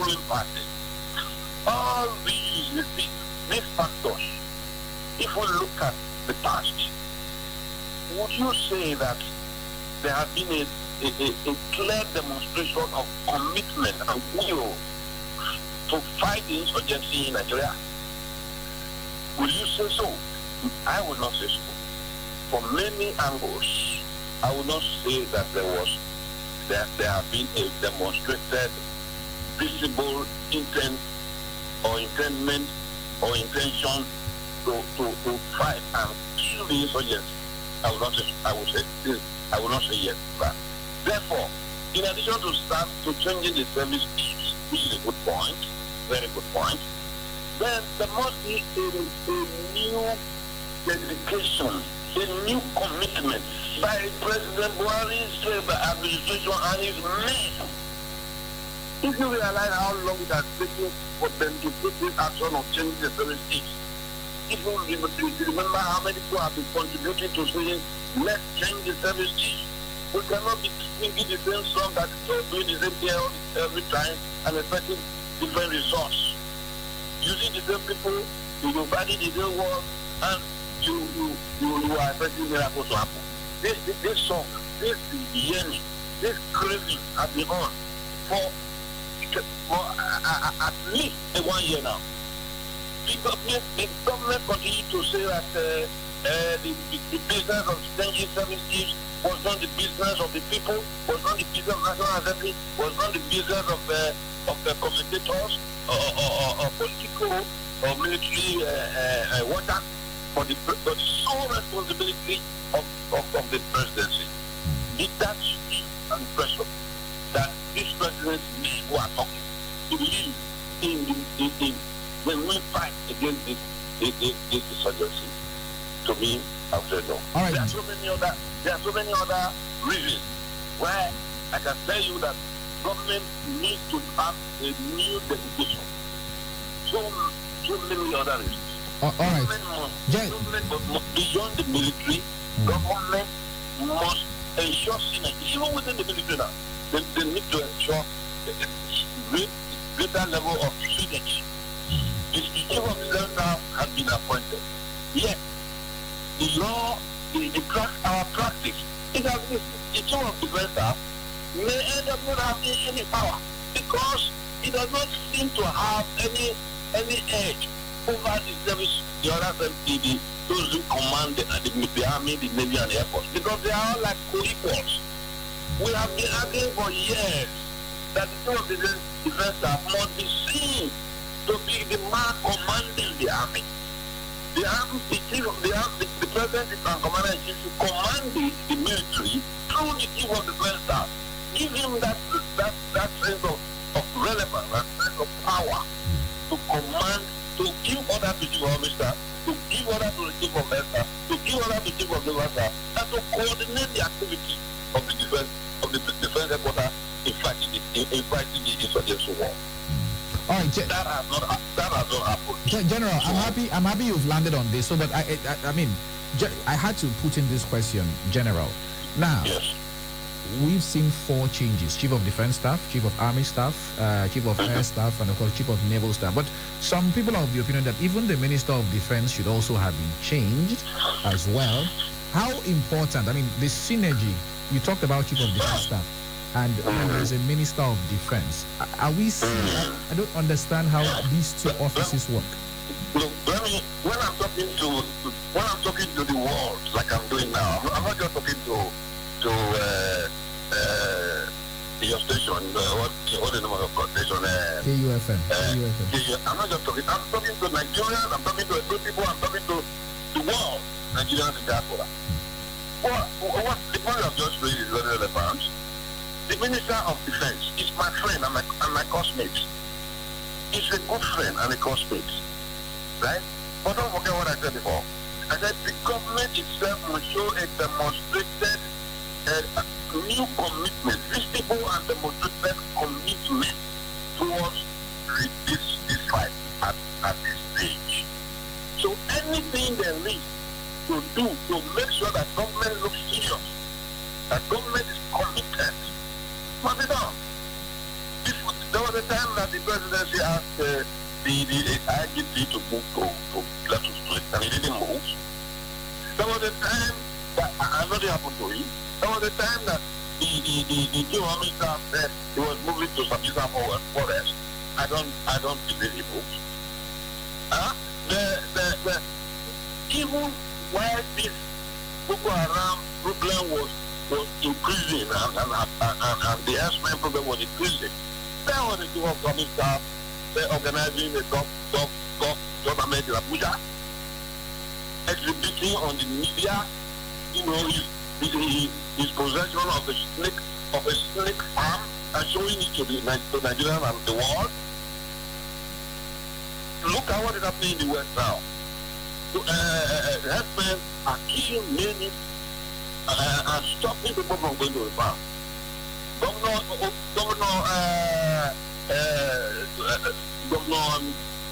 ruling party. All these factors, if we look at the past, would you say that there has been a clear demonstration of commitment and will to fight the insurgency in Nigeria? Will you say so? I will not say so. From many angles, I will not say that there have been a demonstrated visible intent or intendment or intention to fight and kill the insurgency. I will not say yes to that. Therefore, in addition to changing the service chiefs, which is a good point, very good point, then there must be a new dedication, a new commitment by President Buhari's administration and his men. If you realize how long it has taken for them to take this action of changing the service chiefs, if you remember how many people have been contributing to saying, let's change the service chiefs, we cannot be singing the same song that is doing the same thing every time and expecting different results. Using the same people, you value the real world, and you are expecting miracles to happen. This song, this yearning, this craving has been on for at least 1 year now. The government continued to say that the business of changing service chiefs was not the business of the people, was not the business of National Assembly, was not the business of the commentators or political or military water, but the sole responsibility of the presidency. Did that give an impression that this presidency who are talking to live in when we fight against this insurgency? To me, I've said no. All right. There are so many other reasons why I can tell you that government needs to have a new dedication. So many other reasons. All right. Beyond the military, government must ensure synergy. Even within the military now, they need to ensure a greater level of synergy. The chief of the staff has been appointed. Yet, the law, our practice, is that the chief of the staff may end up not having any power because he does not seem to have any edge over the service, the other service, those who command the army, the navy, and the air force, because they are all like co-equals. We have been arguing for years that the chief of the defense staff must be seen to be the man commanding the army. The army, the president and commander-in-chief should command the military through the chief of the defense staff. Give him that sense of relevance, that sense of power to command, to give order to chief of staff, to give order to the chief of staff, to give order to chief of the staff, and to coordinate the activity of the defense headquarters in fighting the insurgency war. All right, that has not happened. General, I'm happy you've landed on this. So, but I mean, I had to put in this question, General. Now, yes. We've seen 4 changes: Chief of Defense Staff, Chief of Army Staff, Chief of Air Staff, and of course Chief of Naval Staff. But some people are of the opinion that even the Minister of Defense should also have been changed as well. How important? I mean, the synergy. You talked about Chief of Defense Staff, and as a Minister of Defense, are we seeing? I don't understand how these two offices work. Look, when I'm talking to the world like I'm doing now, I'm not just talking to your station. What the name of your station? KUFM. I'm not just talking. I'm talking to Nigerians. I'm talking to good people. I'm talking to the world. Nigerians in diaspora. What the point I've just raised is very relevant. The Minister of Defense is my friend and my classmate. He's a good friend and a classmate, right? But don't forget what I said before. I said the government itself must show a demonstrated new commitment, visible and demonstrated commitment towards this fight at this stage. So anything there is to do to make sure that government looks serious, that government is committed, must be done. There was the time that the presidency asked the IGP to move to Plateau State, and he didn't move. There was a time that, I know it happened to him, there was a time that the new army staff said he was moving to Sambisa Forest. I don't believe he moved. Even while this Boko Haram problem was increasing and the herdsmen problem was increasing, there was a team of army staff organizing a tournament in Abuja, exhibiting on the media, his possession of a snake farm and showing it to Nigerians and the world. Look at what is happening in the West now. Herdsmen are killing many and stopping people from going to the farm. Governor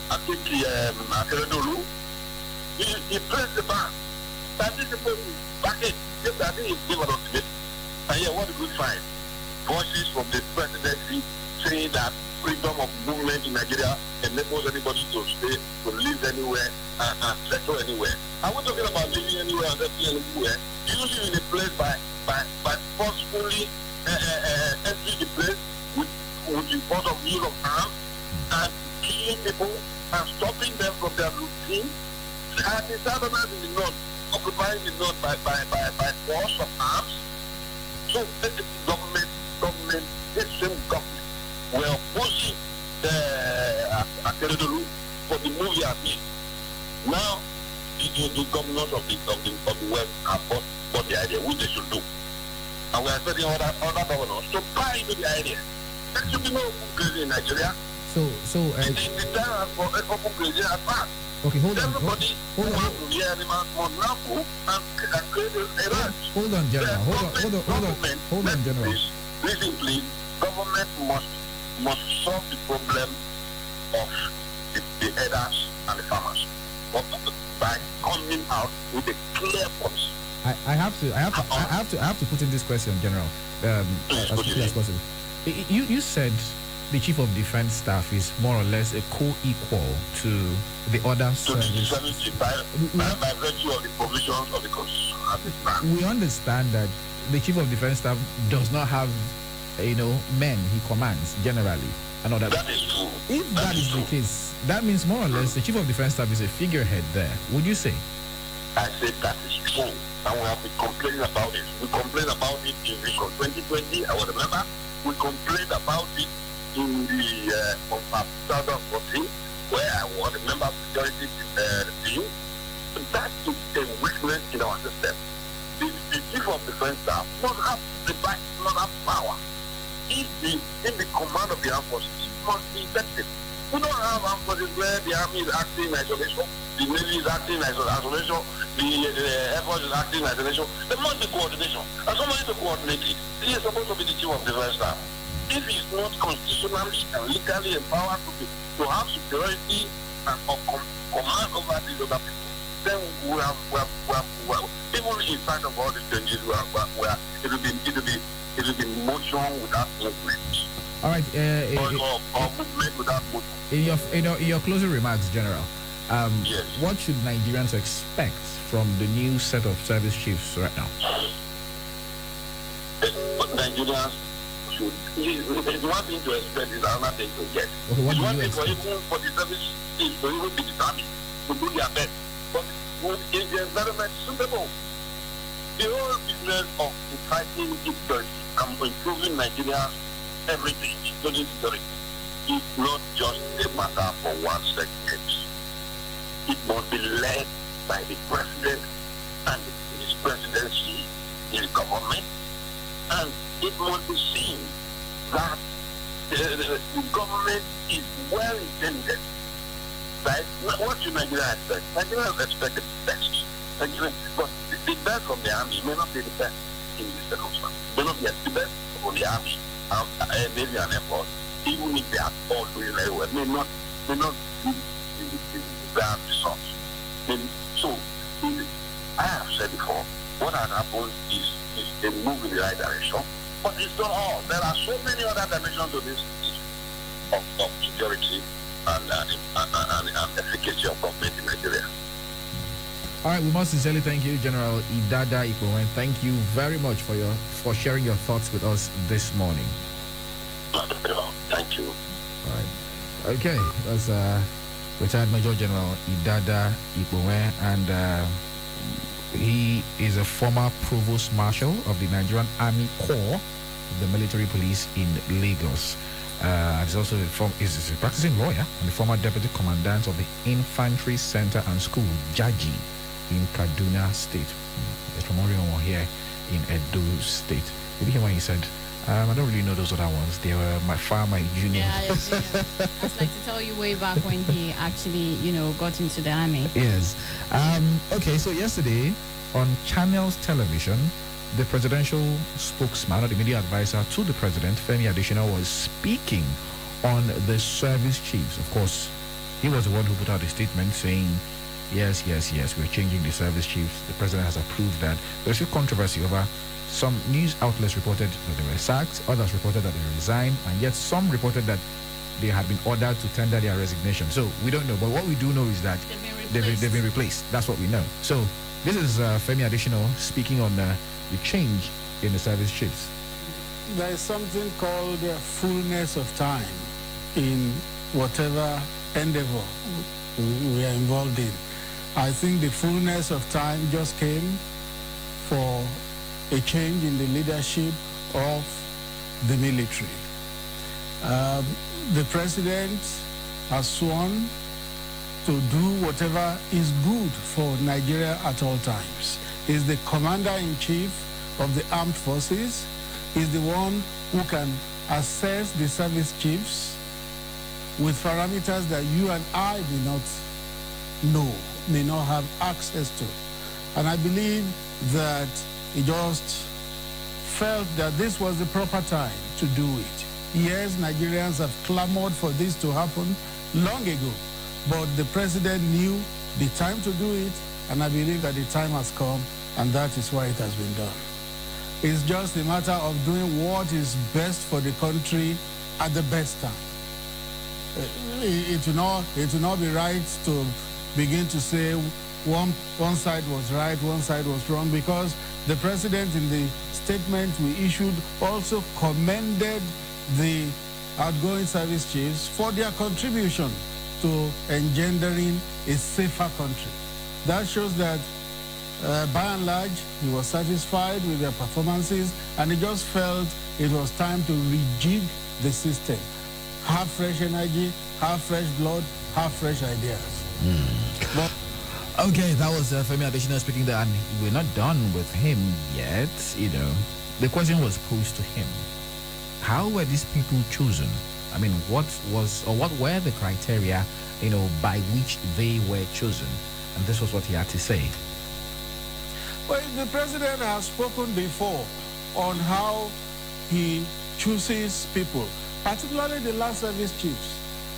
Akeredolu, he pressed the ban. That is supposed to back it. Just I think he gave an ultimatum. And yeah, what a good find. Voices from the presidency saying that freedom of movement in Nigeria enables anybody to stay, to live anywhere and settle anywhere. Are we talking about living anywhere and settling anywhere? Do you live in a place by forcefully entering the place with the force of use of arms and killing people and stopping them from their routine? And the Southerners in the north occupying the north by force of arms. So the government, this same government, were opposing Akeredolu for the move he has made. Now the governors of the West have bought the idea which they should do. And we are telling other governors to buy into the idea. There should be no open grazing in Nigeria. So the time for open grazing has passed. Okay, hold on. Everybody Hold on, General. Hold on, General. Listen, please. Government must solve the problem of the herders and the farmers by coming out with a clear policy. I have to put in this question, General, as quickly as possible. You said the Chief of Defense Staff is more or less a co-equal to the other service. By virtue of the provisions of the Constitution. We understand that the Chief of Defense Staff does not have, men he commands generally. And all that. That is true. If that is the case, that means more or less the Chief of Defense Staff is a figurehead there. Would you say? I said that is true. And we have been complaining about it. We complained about it in Vision 2020, I remember. We complained about it in the 2014, where I was a member of the security team. That is a weakness in our system. The Chief of Defense Staff must have the right, must have power. In the command of the armed forces, must be effective. We don't have armed forces where the army is acting in isolation, the navy is acting in isolation, the air force is acting in isolation. There must be coordination. And somebody to coordinate it. He is supposed to be the Chief of Defense Staff. If he is not constitutionally and legally empowered to have superiority and command over these other people, then we have even in spite of all the changes, it will be motion without movement. All right. Or movement without movement. In your closing remarks, General, yes. What should Nigerians expect from the new set of service chiefs right now? Nigerians should. It's one thing to expect, it's another thing to get. Okay, what it's do one you thing expect? for the service chiefs to even be determined to do their best. But in the environment suitable, the whole business of fighting insecurity and improving Nigeria's everything, including security, is not just a matter for one segment. It must be led by the president and his presidency, his government, and it must be seen that the government is well intended. Right? What should Nigeria expect? Nigeria expect the best. But the best from the army may not be the best in this circumstance. May not be the best from the army, Navy and Air Force, even if they are all doing very well, may not be the best results. So, I have said before, what has happened is a move in the right direction, but it's not all. There are so many other dimensions to this issue. of security and efficacy of government in Nigeria. All right, we must sincerely thank you, General Idada Ikpowen. Thank you very much for sharing your thoughts with us this morning. Thank you. All right. Okay, that's retired Major General Idada Ikpowen, and he is a former Provost Marshal of the Nigerian Army Corps, the military police in Lagos. He's also is a practicing lawyer and the former Deputy Commandant of the Infantry Center and School, Jaji, in Kaduna State. It's from Orion here in Edo State. Did you hear what he said? I don't really know those other ones. They were my junior. Yeah, I was like to tell you way back when he actually, got into the army. Yes. Okay, so yesterday on Channels Television, the presidential spokesman or the media advisor to the president, Femi Adesina, was speaking on the service chiefs. Of course, he was the one who put out a statement saying, yes, we're changing the service chiefs. The president has approved that. There's a controversy over some news outlets reported that they were sacked, others reported that they resigned, and yet some reported that they had been ordered to tender their resignation. So we don't know, but what we do know is that they've been replaced. That's what we know. So this is Femi Adesina speaking on the change in the service chiefs. There is something called fullness of time in whatever endeavor we are involved in. I think the fullness of time just came for a change in the leadership of the military. The president has sworn to do whatever is good for Nigeria at all times. He's the commander-in-chief of the armed forces. He's the one who can assess the service chiefs with parameters that you and I may not know, may not have access to. And I believe that he just felt that this was the proper time to do it. Yes, Nigerians have clamored for this to happen long ago, but the president knew the time to do it, and I believe that the time has come, and that is why it has been done. It's just a matter of doing what is best for the country at the best time. It will not be right to begin to say one side was right, one side was wrong, because the president in the statement we issued also commended the outgoing service chiefs for their contribution to engendering a safer country. That shows that by and large, he was satisfied with their performances, and he just felt it was time to rejig the system. Have fresh energy, have fresh blood, have fresh ideas. But okay, that was Femi Adesina speaking there, and we're not done with him yet. The question was posed to him: how were these people chosen? I mean, what were the criteria, by which they were chosen? And this was what he had to say. Well, the president has spoken before on how he chooses people, particularly the last service chiefs.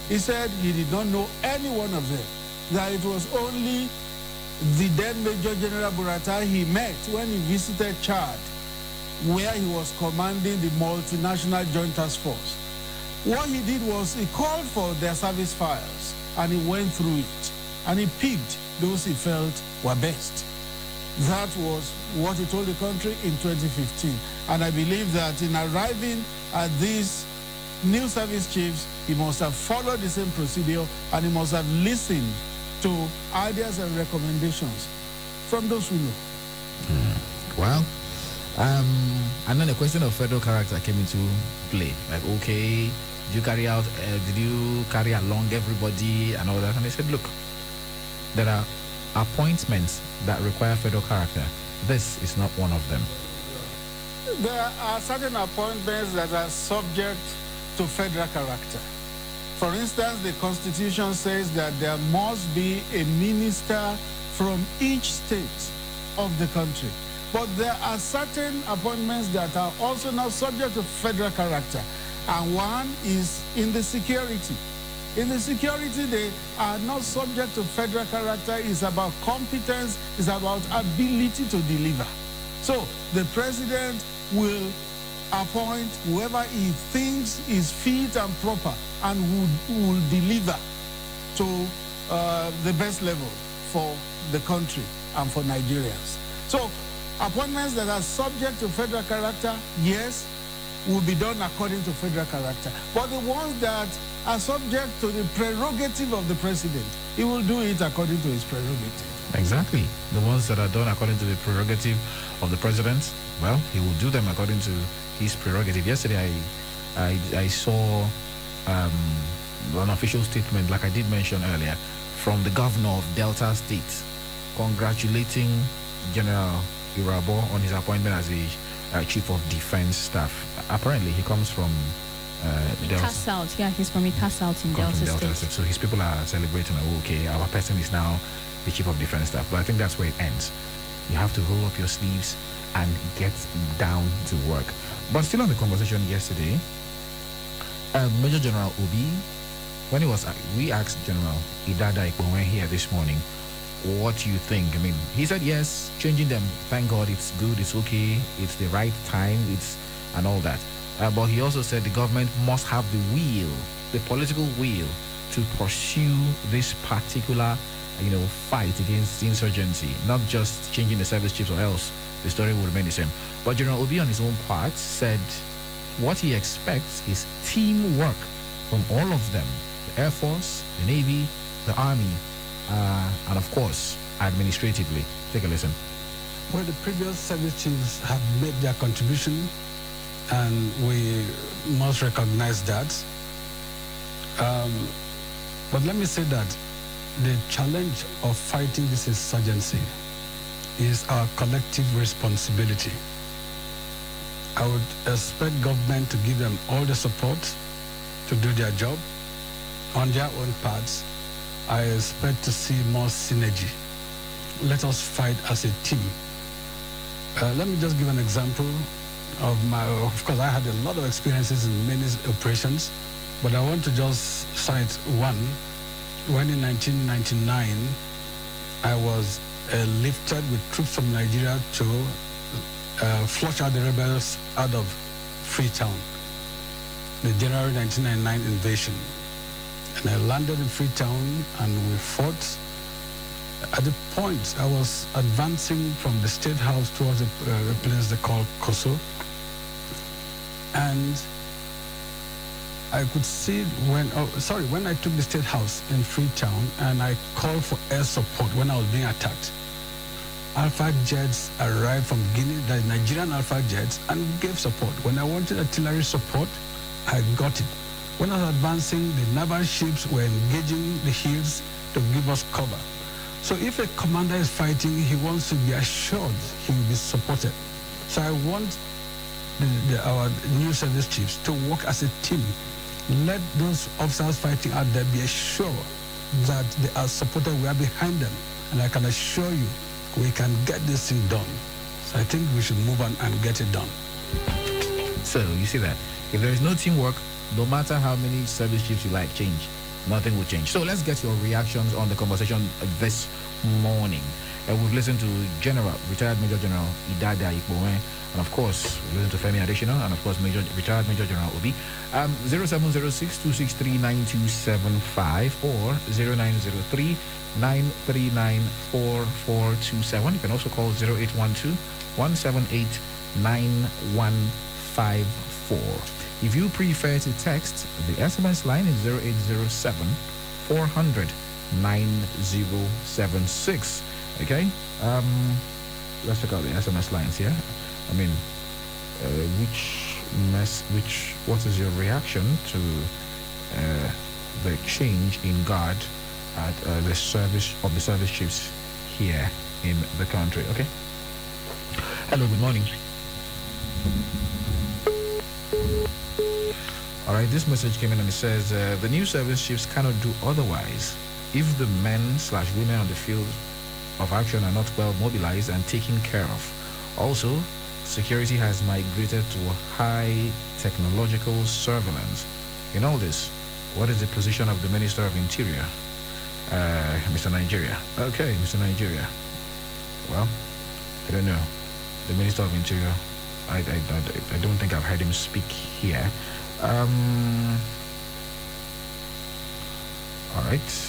He said he did not know any one of them, that it was only the then Major General Buratai he met when he visited Chad, where he was commanding the multinational joint task force. What he did was he called for their service files, and he went through it, and he picked those he felt were best. That was what he told the country in 2015. And I believe that in arriving at these new service chiefs, he must have followed the same procedure, and he must have listened to ideas and recommendations from those who know. Well, and then the question of federal character came into play. Like, okay, did you carry along everybody and all that? And they said, look, there are appointments that require federal character. This is not one of them. There are certain appointments that are subject to federal character. For instance, the Constitution says that there must be a minister from each state of the country. But there are certain appointments that are also not subject to federal character. And one is in the security. In the security, they are not subject to federal character. It's about competence. It's about ability to deliver. So the president will appoint whoever he thinks is fit and proper and will deliver to the best level for the country and for Nigerians. So appointments that are subject to federal character, yes, will be done according to federal character. But the ones that are subject to the prerogative of the president, he will do it according to his prerogative. Exactly. The ones that are done according to the prerogative of the president, well, he will do them according to his prerogative. Yesterday, I saw an official statement, like I did mention earlier, from the governor of Delta State, congratulating General Irabo on his appointment as the Chief of Defense Staff. Apparently, he comes from Delta South. Yeah, he's from Ika South in Delta State. So his people are celebrating, okay, our person is now the Chief of Defense Staff. But I think that's where it ends. You have to roll up your sleeves and get down to work. But still on the conversation yesterday, Major General Obi, when we asked General Idada Ikponwe here this morning, what do you think? I mean, he said yes, changing them, thank God, it's good, it's okay, it's the right time, it's and all that. But he also said the government must have the will, the political will, to pursue this particular, fight against insurgency, not just changing the service chiefs, or else the story will remain the same. But General Obi, on his own part, said what he expects is teamwork from all of them: the Air Force, the Navy, the Army, and of course, administratively. Take a listen. Well, the previous service chiefs have made their contribution, and we must recognize that. But let me say that the challenge of fighting this insurgency is our collective responsibility. I would expect government to give them all the support to do their job. On their own parts, I expect to see more synergy. Let us fight as a team. Let me just give an example of course, I had a lot of experiences in many operations, but I want to just cite one. When in 1999, I was lifted with troops from Nigeria to flush out the rebels out of Freetown, the January 1999 invasion. And I landed in Freetown and we fought. At the point, I was advancing from the State House towards a place they call Koso. And I could see when I took the State House in Freetown and I called for air support when I was being attacked. Alpha jets arrived from Guinea, the Nigerian Alpha jets, and gave support. When I wanted artillery support, I got it. When I was advancing, the naval ships were engaging the hills to give us cover. So if a commander is fighting, he wants to be assured he will be supported. So I want our new service chiefs to work as a team. Let those officers fighting out there be assured that they are supported, we are behind them. And I can assure you, we can get this thing done. So I think we should move on and get it done. So you see that if there is no teamwork, no matter how many service chiefs you like change, nothing will change. So let's get your reactions on the conversation this morning. We've listened to retired Major General Idada Ikponwe, and of course, we listen to Femi Adesina, and of course, retired Major General Obi. 0706-263-9275 or 0903-939-4427. You can also call 0812-178-9154. If you prefer to text, the SMS line is 0807-400-9076. Okay? Let's check out the SMS lines here. I mean, what is your reaction to the change in guard at the service chiefs here in the country? Okay? Hello, good morning. All right, this message came in and it says, the new service chiefs cannot do otherwise if the men/women on the field of action are not well mobilized and taken care of. Also, security has migrated to high technological surveillance. In all this, what is the position of the Minister of Interior, Mr. Nigeria? Okay, Mr. Nigeria. Well, I don't know. The Minister of Interior I don't think I've heard him speak here. All right.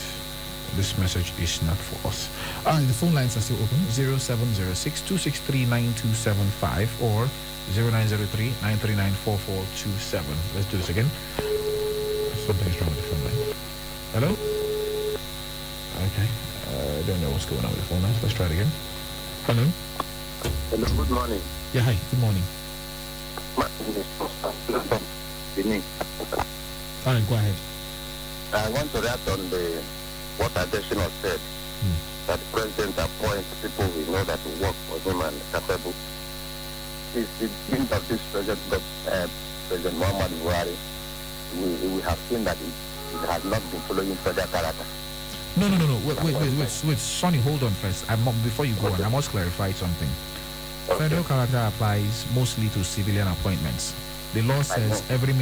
This message is not for us. The phone lines are still open. 0706-263-9275 or 0903-939-4427. Let's do this again. Something's wrong with the phone line. Hello? Okay. I don't know what's going on with the phone lines. Let's try it again. Hello? Hello, good morning. Yeah, hi. Good morning. My name is Benin. All right, go ahead. I want to react on what Adesina said, that the president appoints people we know that will work for him and capable. Since the beginning of this President Muhammad Buhari, we have seen that it has not been following federal character. No. Wait. Sonny, hold on first. Before you go on, I must clarify something. Okay. Federal character applies mostly to civilian appointments. The law says every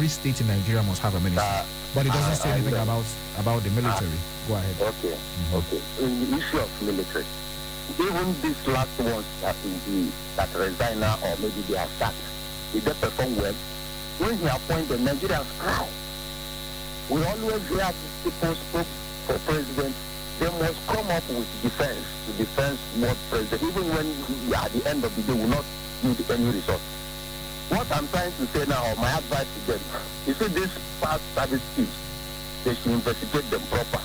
state in Nigeria must have a minister, but it doesn't say anything about the military. Go ahead. Okay. In the issue of military, even these last ones that resign now, or maybe they are sacked, if they perform well, when he appoints the Nigerians cry. We always hear people spoke for president. They must come up with defense to defend what president, even when at the end of the day will not need any result. What I'm trying to say now, or my advice to them, you see these past service chiefs, they should investigate them proper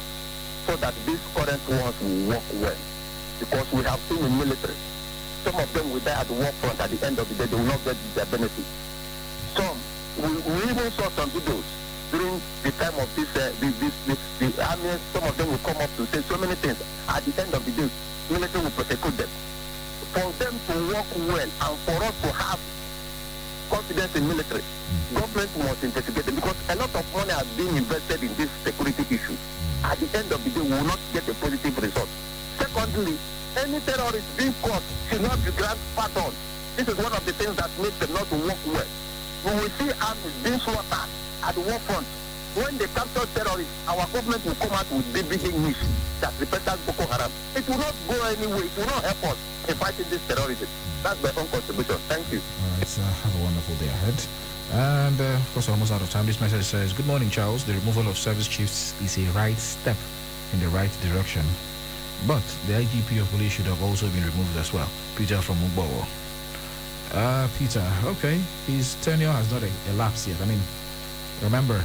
so that these current ones will work well. Because we have seen in military, some of them will die at the war front. At the end of the day, they will not get their benefit. Some, we even saw some videos during the time of the army. Some of them will come up to say so many things. At the end of the day, military will prosecute them. For them to work well and for us to have confidence in military, government must investigate them, because a lot of money has been invested in this security issue. At the end of the day, we will not get a positive result. Secondly, any terrorist being caught should not be granted pardon. This is one of the things that makes them not to work well. We will see armies being slaughtered at the war front. When they capture terrorists, our government will come out with big news that represents Boko Haram. It will not go anywhere. It will not help us in fighting this terrorism. That's my own contribution. Thank you. All right, have a wonderful day ahead. And of course, almost out of time. This message says, "Good morning, Charles. The removal of service chiefs is a right step in the right direction. But the IGP of police should have also been removed as well." Peter from Mugbawo. Peter, okay. His tenure has not elapsed yet. I mean, remember,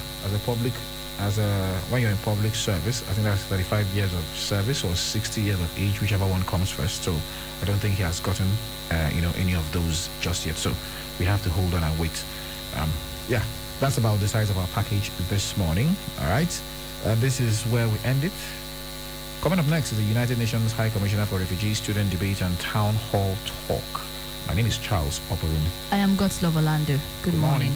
when you're in public service, I think that's 35 years of service or 60 years of age, whichever one comes first. So I don't think he has gotten, any of those just yet. So we have to hold on and wait. Yeah, that's about the size of our package this morning. All right. This is where we end it. Coming up next is the United Nations High Commissioner for Refugees, Student Debate and Town Hall Talk. My name is Charles Oporin. I am God's Love Orlando. Good morning.